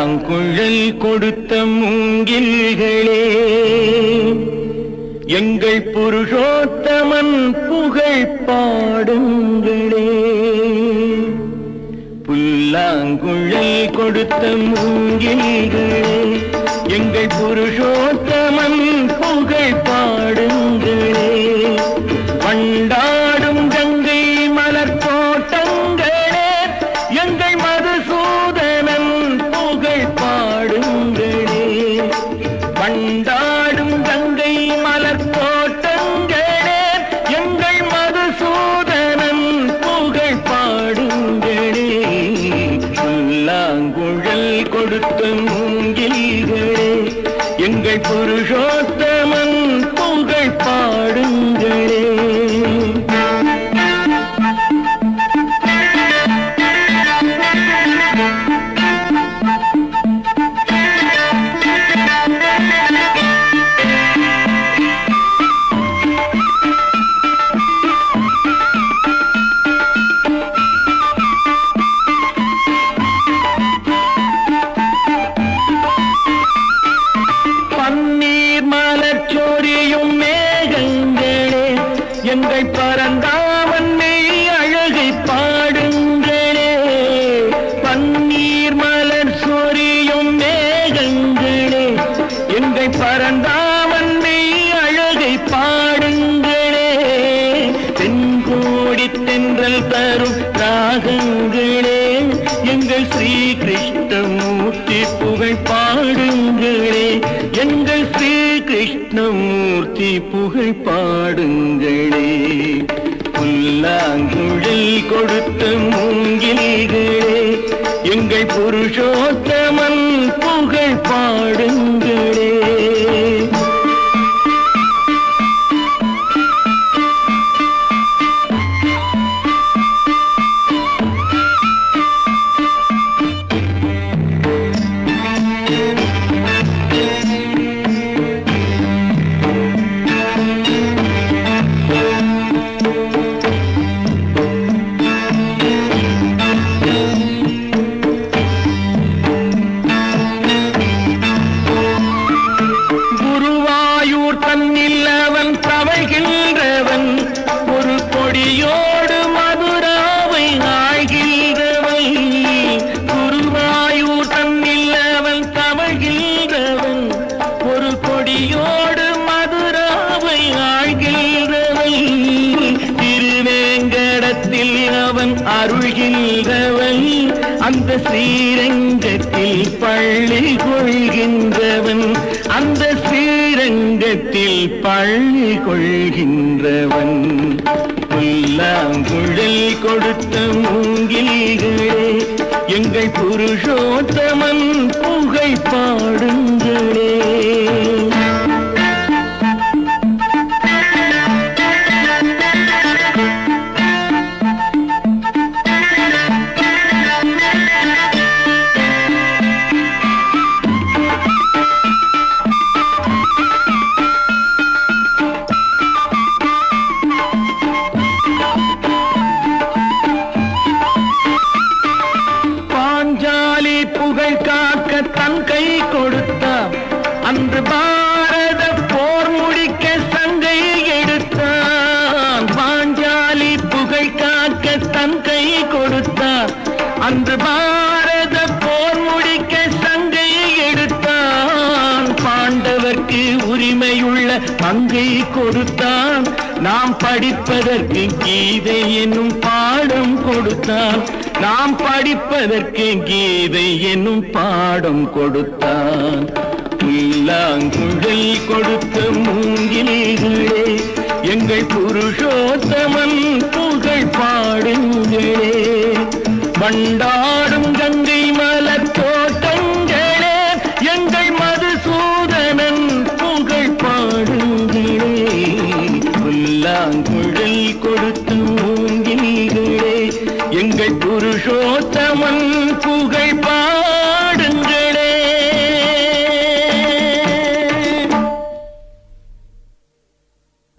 புல்லாங்குழல் கொடுத்த மூங்கில்களே, எங்கள் புருஷோத்தமன் புகழ் பாடுங்களே. புல்லாங்குழல் கொடுத்த மூங்கில்களே, எங்கள் புருஷோத்தமன் புகழ் பாடுங்களே. வண்டாடும் கங்கை மலர் தோட்டங்களே, எங்கள் மதுசூதனன் புகழ் பாடுங்களே. வண்டாடும் கங்கை மலர் தோட்டங்களே, எங்கள் மதுசூதனன் புகழ் பாடுங்களே. புல்லாங்குழல் கொடுத்த மூங்கில்களே, எங்கள் புருஷோத்தமன் புகழ் பாடுங்களே. எங்கள் பரந்தாமன் மெய் அழகை பாடுங்களே. பன்னீர் மலர் சொரியும் மேகங்களே, எங்கள் பரந்தாமன் மெய் அழகை பாடுங்களே. தென்கோடி தென்றல் தரும் ராகங்களே, எங்கள் ஸ்ரீ கிருஷ்ணமூர்த்தி புகழ் பாடுங்களே. எங்கள் ஸ்ரீ கிருஷ்ணமூர்த்தி புகழ் பாடுங்களே. புல்லாங்குழல் கொடுத்த மூங்கில்களே, எங்கள் புருஷோத்தமன் புகழ் பாடுங்களே. தன்னில் அவன் தவழ்கின்றவன், ஒரு கொடியோடு மதுராவை ஆழ்கின்றவன். குருவாயூர் தன்னில் அவன் தவழ்கின்றவன், ஒரு கொடியோடு மதுராவை ஆழ்கின்றவன். திருவேங்கடத்தில் அவன் அருள்கின்றவன், அந்த ஸ்ரீரங்கத்தில் பள்ளி கொள்கின்றவன். அந்த ஸ்ரீரங்கத்தில் பள்ளி கொள்கின்றவன். புல்லாங்குழல் கொடுத்த மூங்கில்களே, எங்கள் புருஷோத்தமன் புகழ் பாடுங்களே. புகழ் காக்க தன் கை கொடுத்தான், அன்று பாரத போர் முடிக்க சங்கை எடுத்தான். பாஞ்சாலி புகழ் காக்க தன் கை கொடுத்தான், அன்று பாரத போர் முடிக்க சங்கை எடுத்தான். பாண்டவர்க்கு உரிமையுள்ள பங்கை கொடுத்தான், நாம் படிப்பதற்கு கீதை என்னும் பாடம் கொடுத்தான். நாம் படிப்பதற்கு கீதை என்னும் பாடம் கொடுத்தான். புல்லாங்குழல் கொடுத்த மூங்கில்களே, எங்கள் புருஷோத்தமன் புகழ் பாடுங்களே. வண்டாடும் கங்கை மலர் தோட்டங்களே, எங்கள் மதுசூதனன் புகழ் பாடுங்களே. புல்லாங்குழல் கொடுத்த மூங்கில்களே, எங்கள் புருஷோ